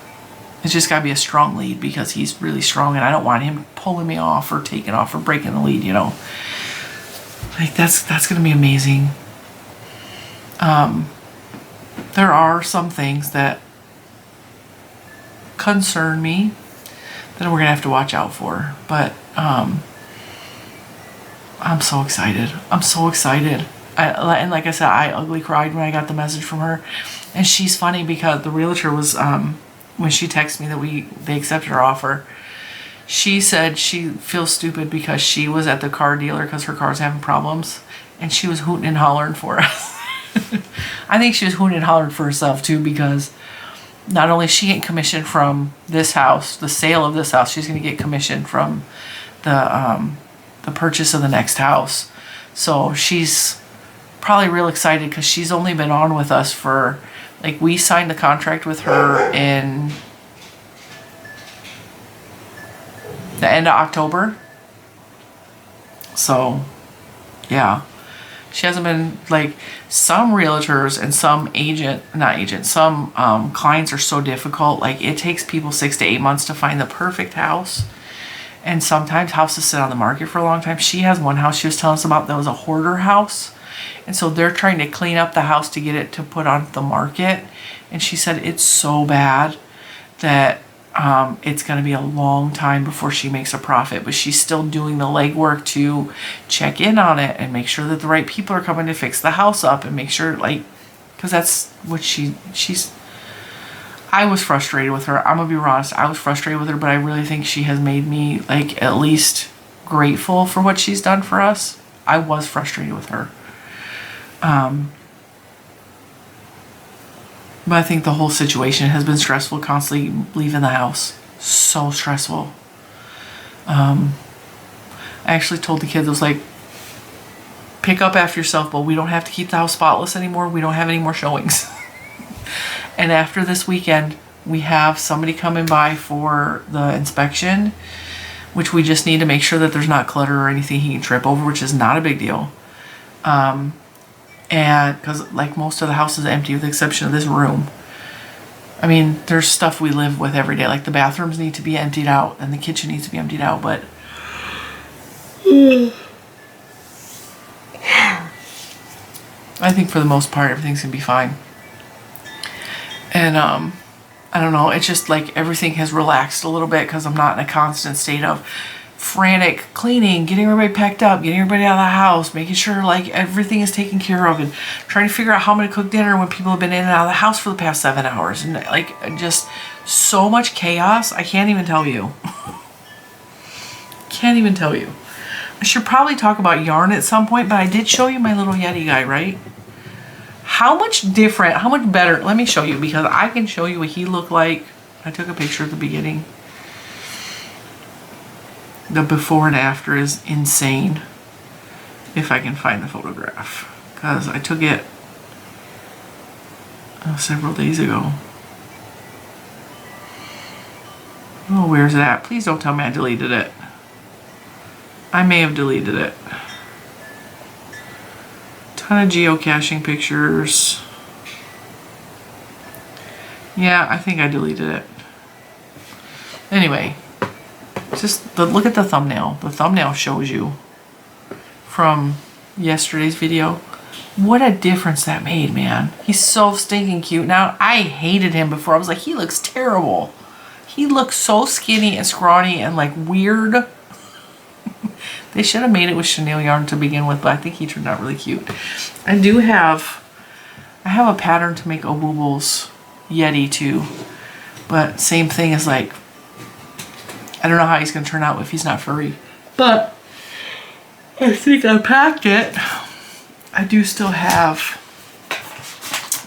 It's just got to be a strong lead, because he's really strong, and I don't want him pulling me off or taking off or breaking the lead, you know? Like, that's going to be amazing. There are some things that concern me that we're going to have to watch out for, but I'm so excited. I'm so excited. And like I said, I ugly cried when I got the message from her. And she's funny, because the realtor was when she texted me that they accepted her offer, she said she feels stupid because she was at the car dealer because her car's having problems, and she was hooting and hollering for us. I think she was hooting and hollering for herself too, because not only is she getting commission from this house, the sale of this house, she's going to get commission from the purchase of the next house. So she's probably real excited because she's only been on with us for, like, we signed the contract with her in the end of October. So yeah, she hasn't been, like, some realtors and some some clients are so difficult. Like, it takes people 6 to 8 months to find the perfect house. And sometimes houses sit on the market for a long time. She has one house she was telling us about that was a hoarder house. And so they're trying to clean up the house to get it to put on the market. And she said it's so bad that it's going to be a long time before she makes a profit. But she's still doing the legwork to check in on it and make sure that the right people are coming to fix the house up and make sure, like, because that's what she's... I was frustrated with her. I'm going to be honest. I was frustrated with her, but I really think she has made me, like, at least grateful for what she's done for us. I was frustrated with her. But I think the whole situation has been stressful, constantly leaving the house. So stressful. I actually told the kids, I was like, pick up after yourself, but we don't have to keep the house spotless anymore. We don't have any more showings. And after this weekend, we have somebody coming by for the inspection, which we just need to make sure that there's not clutter or anything he can trip over, which is not a big deal. And because, like, most of the house is empty with the exception of this room. I mean, there's stuff we live with every day. Like, the bathrooms need to be emptied out and the kitchen needs to be emptied out, but I think for the most part, everything's gonna be fine. And I don't know, it's just like everything has relaxed a little bit because I'm not in a constant state of frantic cleaning, getting everybody packed up, getting everybody out of the house, making sure, like, everything is taken care of, and trying to figure out how I'm going to cook dinner when people have been in and out of the house for the past 7 hours. And, like, just so much chaos. I can't even tell you. Can't even tell you. I should probably talk about yarn at some point, but I did show you my little Yeti guy, right? How much different, how much better, let me show you, because I can show you what he looked like. I took a picture at the beginning. The before and after is insane. If I can find the photograph, because I took it several days ago. Oh, where's it at? Please don't tell me I deleted it. I may have deleted it. Ton of geocaching pictures. Yeah, I think I deleted it. Anyway, just look at the thumbnail. The thumbnail shows you from yesterday's video. What a difference that made, man. He's so stinking cute now. I hated him before. I was like, he looks terrible. He looks so skinny and scrawny and, like, weird. They should have made it with chenille yarn to begin with, but I think he turned out really cute. I have a pattern to make Obooble's Yeti too, but same thing as, like, I don't know how he's going to turn out if he's not furry, but I think I packed it. I do still have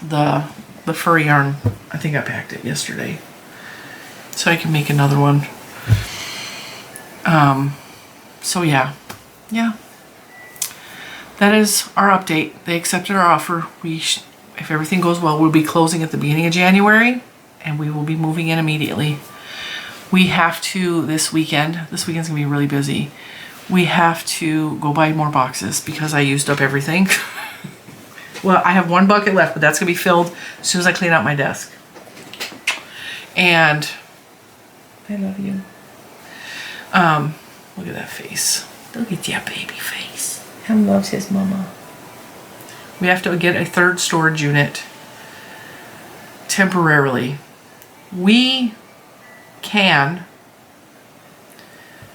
the furry yarn. I think I packed it yesterday, so I can make another one. So yeah, that is our update. They accepted our offer. If everything goes well, we'll be closing at the beginning of January, and we will be moving in immediately. We have to this weekend's gonna be really busy. We have to go buy more boxes because I used up everything. Well, I have one bucket left, but that's gonna be filled as soon as I clean out my desk. And I love you. Look at that face. Look at your baby face. Him loves his mama. We have to get a third storage unit temporarily. We can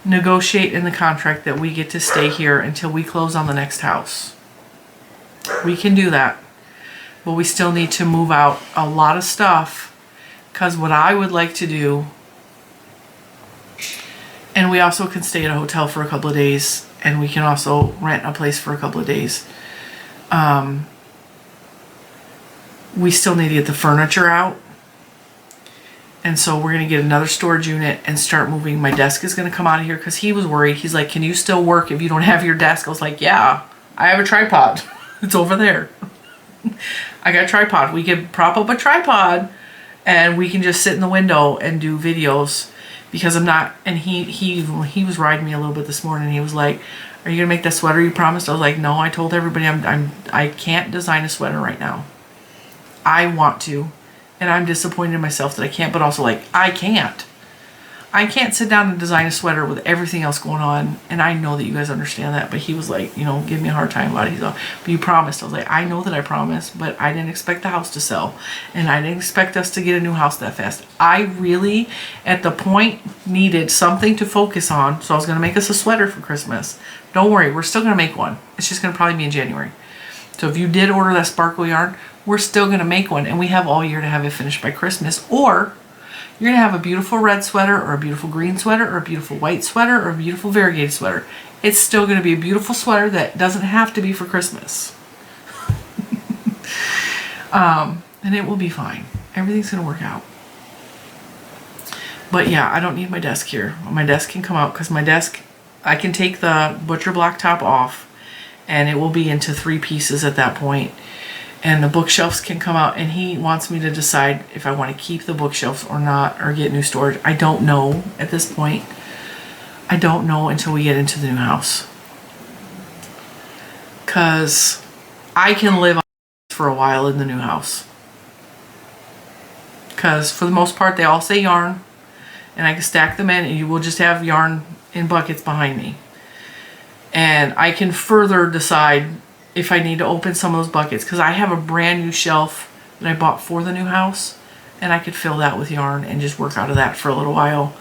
negotiate in the contract that we get to stay here until we close on the next house. We can do that, but we still need to move out a lot of stuff Because what I would like to do, and we also can stay at a hotel for a couple of days, and we can also rent a place for a couple of days. We still need to get the furniture out. And so we're going to get another storage unit and start moving. My desk is going to come out of here because he was worried. He's like, can you still work if you don't have your desk? I was like, yeah, I have a tripod. It's over there. I got a tripod. We can prop up a tripod and we can just sit in the window and do videos because I'm not, and he was riding me a little bit this morning. He was like, are you going to make that sweater you promised? I was like, no, I told everybody I can't design a sweater right now. I want to. And I'm disappointed in myself that I can't, but also like, I can't sit down and design a sweater with everything else going on. And I know that you guys understand that, but he was like, you know, give me a hard time about it. He's like, but you promised. I was like, I know that I promised, but I didn't expect the house to sell. And I didn't expect us to get a new house that fast. I really, at the point, needed something to focus on. So I was going to make us a sweater for Christmas. Don't worry, we're still going to make one. It's just going to probably be in January. So if you did order that sparkle yarn, we're still going to make one, and we have all year to have it finished by Christmas. Or you're going to have a beautiful red sweater or a beautiful green sweater or a beautiful white sweater or a beautiful variegated sweater. It's still going to be a beautiful sweater that doesn't have to be for Christmas. And it will be fine. Everything's going to work out. But yeah, I don't need my desk here. My desk can come out because my desk, I can take the butcher block top off and it will be into 3 pieces at that point. And the bookshelves can come out, and he wants me to decide if I want to keep the bookshelves or not, or get new storage. I don't know at this point. I don't know until we get into the new house. Because I can live on for a while in the new house. Because for the most part, they all say yarn, and I can stack them in, and you will just have yarn in buckets behind me. And I can further decide if I need to open some of those buckets, because I have a brand new shelf that I bought for the new house, and I could fill that with yarn and just work out of that for a little while.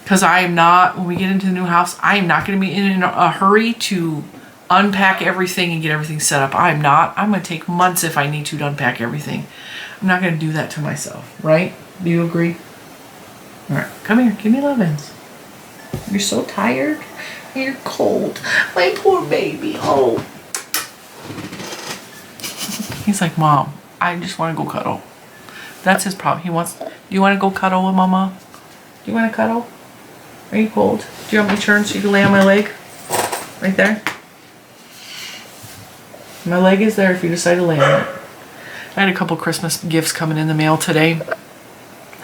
Because I am not, when we get into the new house, I am not going to be in a hurry to unpack everything and get everything set up. I'm not. I'm going to take months if I need to unpack everything. I'm not going to do that to myself, right? Do you agree? All right, come here. Give me lovin's. You're so tired. You're cold. My poor baby. Oh. He's like, Mom, I just want to go cuddle. That's his problem. He wants, do you want to go cuddle with Mama? Do you want to cuddle? Are you cold? Do you want me to turn so you can lay on my leg? Right there? My leg is there if you decide to lay on it. I had a couple Christmas gifts coming in the mail today.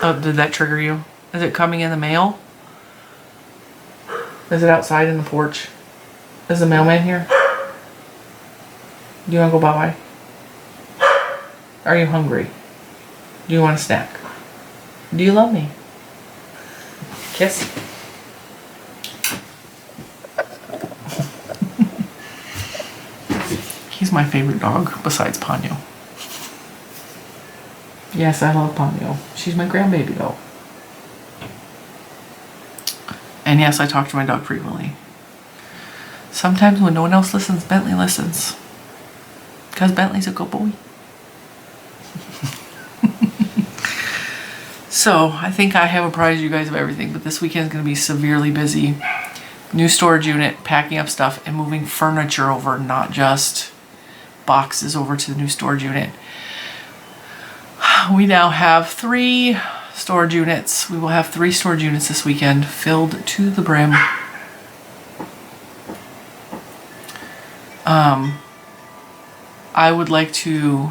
Oh, did that trigger you? Is it coming in the mail? Is it outside in the porch? Is the mailman here? Do you want to go bye-bye? Are you hungry? Do you want a snack? Do you love me? Kiss. He's my favorite dog besides Ponyo. Yes, I love Ponyo. She's my grandbaby though. And yes, I talk to my dog frequently. Sometimes when no one else listens, Bentley listens. Because Bentley's a good boy. So, I think I have apprised you guys of everything, but this weekend is going to be severely busy. New storage unit, packing up stuff, and moving furniture over, not just boxes over to the new storage unit. We now have 3 storage units. We will have 3 storage units this weekend, filled to the brim. I would like to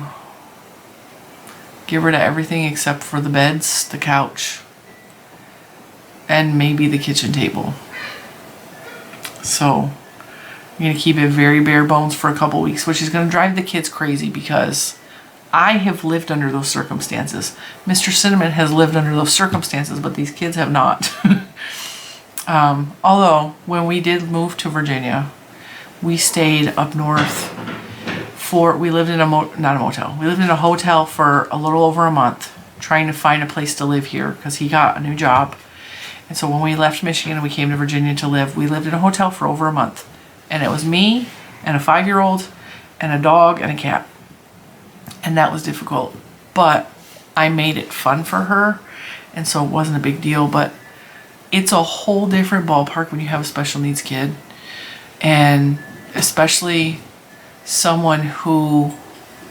get rid of everything except for the beds, the couch, and maybe the kitchen table. So I'm going to keep it very bare bones for a couple weeks, which is going to drive the kids crazy because I have lived under those circumstances. Mr. Cinnamon has lived under those circumstances, but these kids have not. Although when we did move to Virginia, we stayed up north we lived in not a motel. We lived in a hotel for a little over a month, trying to find a place to live here because he got a new job. And so when we left Michigan and we came to Virginia to live, we lived in a hotel for over a month. And it was me and a 5-year-old and a dog and a cat. And that was difficult. But I made it fun for her, and so it wasn't a big deal, but it's a whole different ballpark when you have a special needs kid, and especially someone who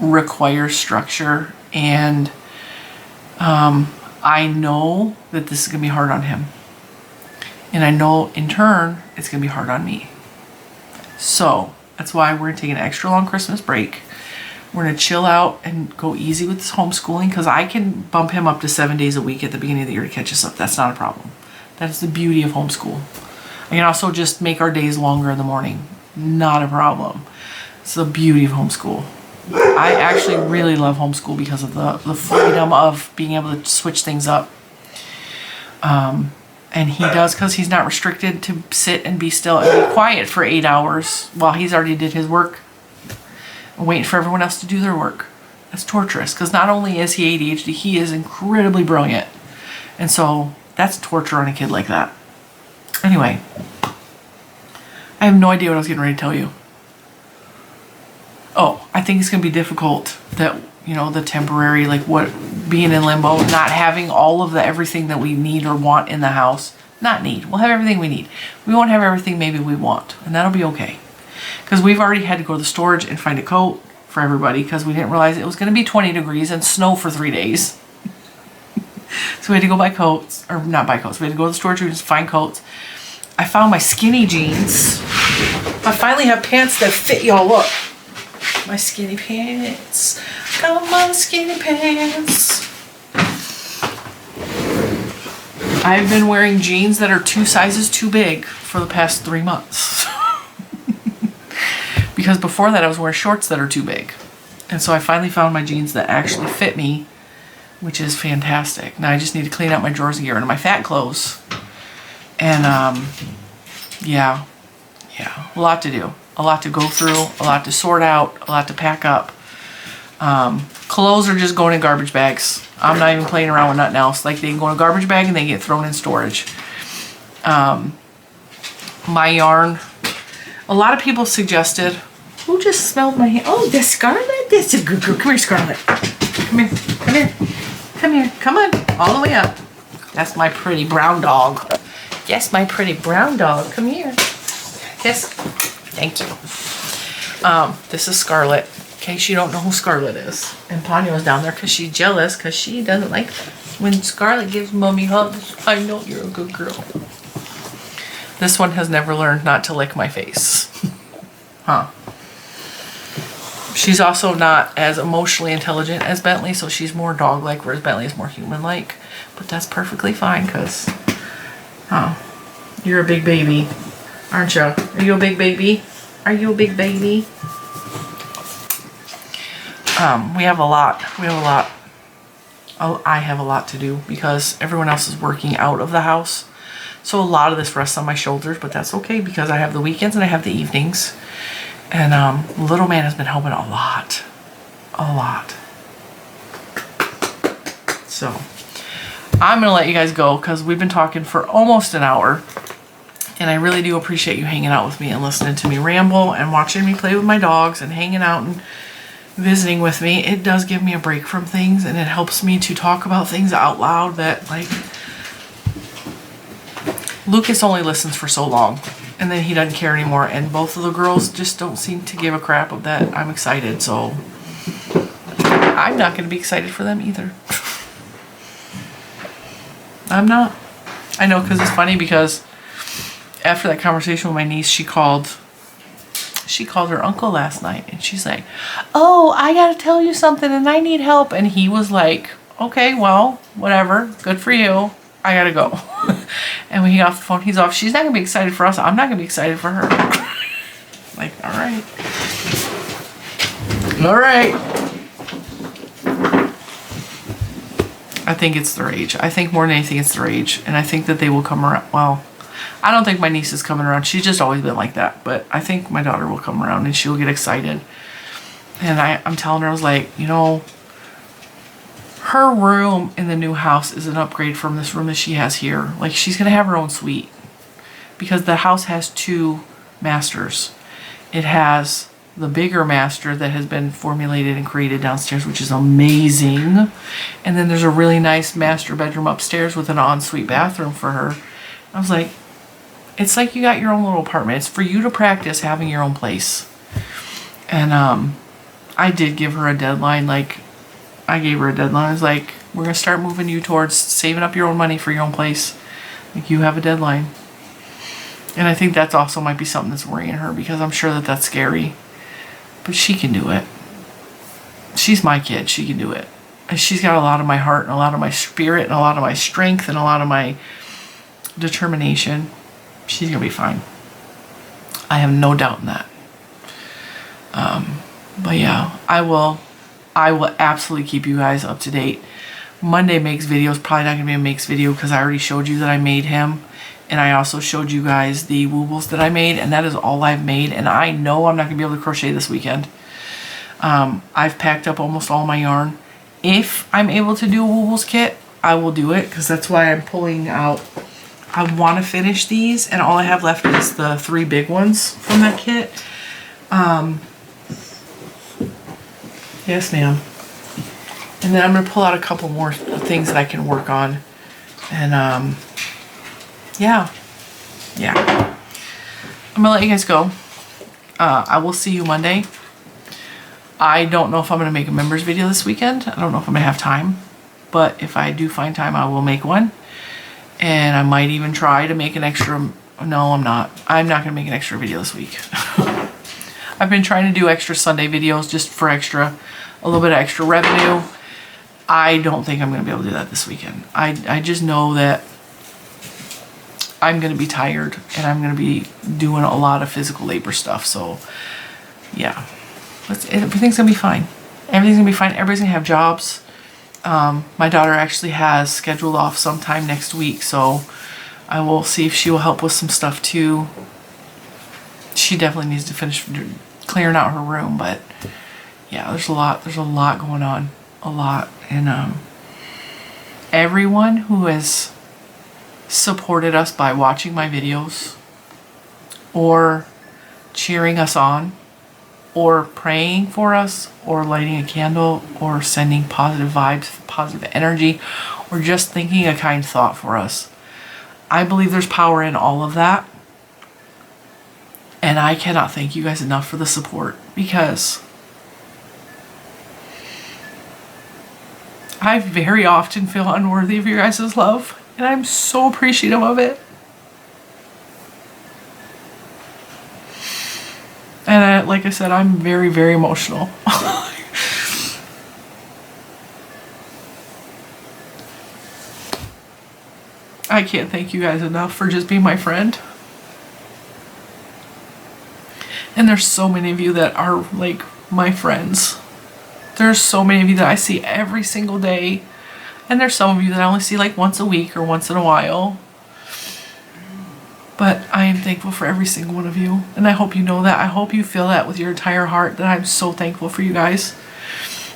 requires structure, and I know that this is going to be hard on him, and I know in turn it's going to be hard on me. So that's why we're going to take an extra long Christmas break. We're going to chill out and go easy with this homeschooling, because I can bump him up to 7 days a week at the beginning of the year to catch us up. That's not a problem. That is the beauty of homeschool. I can also just make our days longer in the morning. Not a problem. It's the beauty of homeschool. I actually really love homeschool because of the freedom of being able to switch things up. And he does, because he's not restricted to sit and be still and be quiet for 8 hours while he's already did his work, waiting for everyone else to do their work. That's torturous, because not only is he ADHD, he is incredibly brilliant. And so that's torture on a kid like that. Anyway, I have no idea what I was getting ready to tell you. Oh, I think it's going to be difficult that, you know, the temporary, like what, being in limbo, not having all of the everything that we need or want in the house. Not need. We'll have everything we need. We won't have everything maybe we want, and that'll be okay. Because we've already had to go to the storage and find a coat for everybody, because we didn't realize it was going to be 20 degrees and snow for 3 days. So we had to go buy coats, or not buy coats. We had to go to the storage room and find coats. I found my skinny jeans. I finally have pants that fit y'all. Look. My skinny pants. Got my skinny pants. I've been wearing jeans that are 2 sizes too big for the past 3 months. Because before that I was wearing shorts that are too big. And so I finally found my jeans that actually fit me, which is fantastic. Now I just need to clean out my drawers and get rid of my fat clothes. And yeah, a lot to do. A lot to go through, a lot to sort out, a lot to pack up. Clothes are just going in garbage bags. I'm not even playing around with nothing else. Like, they can go in a garbage bag and they get thrown in storage. My yarn. A lot of people suggested, who just smelled my hand? Oh, that's Scarlet. That's a good girl. Come here, Scarlet. Come here. Come here. Come here. Come on. All the way up. That's my pretty brown dog. Yes, my pretty brown dog. Come here. Yes. Thank you. This is Scarlet, in case you don't know who Scarlet is. And Ponyo is down there because she's jealous, because she doesn't like when Scarlet gives mommy hugs. I know you're a good girl. This one has never learned not to lick my face. Huh. She's also not as emotionally intelligent as Bentley, so she's more dog-like, whereas Bentley is more human-like. But that's perfectly fine, because you're a big baby. Aren't you? Are you a big baby? Are you a big baby? We have a lot. I have a lot to do because everyone else is working out of the house. So a lot of this rests on my shoulders, but that's okay because I have the weekends and I have the evenings. And little man has been helping a lot. A lot. So I'm going to let you guys go because we've been talking for almost an hour. And I really do appreciate you hanging out with me and listening to me ramble and watching me play with my dogs and hanging out and visiting with me. It does give me a break from things, and it helps me to talk about things out loud that, like, Lucas only listens for so long and then he doesn't care anymore, and both of the girls just don't seem to give a crap of that I'm excited, so I'm not going to be excited for them either. I'm not. I know, because it's funny because after that conversation with my niece, she called her uncle last night and she's like, oh, I gotta tell you something and I need help. And he was like, okay, well, whatever, good for you, I gotta go. And when he got off the phone, he's off. She's not gonna be excited for us, I'm not gonna be excited for her. Like, all right. I think it's their age. I think more than anything it's their age, and I think that they will come around. Well, I don't think my niece is coming around. She's just always been like that. But I think my daughter will come around and she'll get excited. And I'm telling her, I was like, you know, her room in the new house is an upgrade from this room that she has here. Like, she's going to have her own suite. Because the house has 2 masters. It has the bigger master that has been formulated and created downstairs, which is amazing. And then there's a really nice master bedroom upstairs with an ensuite bathroom for her. I was like, it's like you got your own little apartment. It's for you to practice having your own place. And I did give her a deadline. Like, I gave her a deadline. I was like, we're going to start moving you towards saving up your own money for your own place. Like, you have a deadline. And I think that's also might be something that's worrying her, because I'm sure that that's scary. But she can do it. She's my kid. She can do it. And she's got a lot of my heart and a lot of my spirit and a lot of my strength and a lot of my determination. She's going to be fine. I have no doubt in that. But yeah, I will absolutely keep you guys up to date. Monday makes videos, probably not going to be a makes video because I already showed you that I made him. And I also showed you guys the woobles that I made, and that is all I've made. And I know I'm not going to be able to crochet this weekend. I've packed up almost all my yarn. If I'm able to do a woobles kit, I will do it, because that's why I'm pulling out. I want to finish these, and all I have left is the 3 big ones from that kit. Yes, ma'am. And then I'm going to pull out a couple more things that I can work on. And yeah. I'm gonna let you guys go. I will see you Monday. I don't know if I'm gonna make a members video this weekend. I don't know if I'm gonna have time, but if I do find time, I will make one. And I might even try to make an extra. No, I'm not. I'm not gonna make an extra video this week. I've been trying to do extra Sunday videos just for a little bit of extra revenue. I don't think I'm gonna be able to do that this weekend. I just know that I'm going to be tired, and I'm going to be doing a lot of physical labor stuff. So yeah, everything's going to be fine. Everything's going to be fine. Everybody's going to have jobs. My daughter actually has scheduled off sometime next week, so I will see if she will help with some stuff too. She definitely needs to finish clearing out her room, but yeah, there's a lot going on, a lot. And everyone who has supported us by watching my videos or cheering us on or praying for us or lighting a candle or sending positive vibes, positive energy, or just thinking a kind thought for us. I believe there's power in all of that, and I cannot thank you guys enough for the support, because I very often feel unworthy of your guys' love. And I'm so appreciative of it. And like I said, I'm very, very emotional. I can't thank you guys enough for just being my friend. And there's so many of you that are like my friends. There's so many of you that I see every single day. And there's some of you that I only see like once a week or once in a while. But I am thankful for every single one of you. And I hope you know that. I hope you feel that with your entire heart, that I'm so thankful for you guys.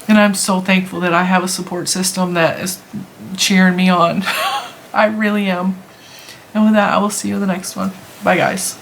And I'm so thankful that I have a support system that is cheering me on. I really am. And with that, I will see you in the next one. Bye, guys.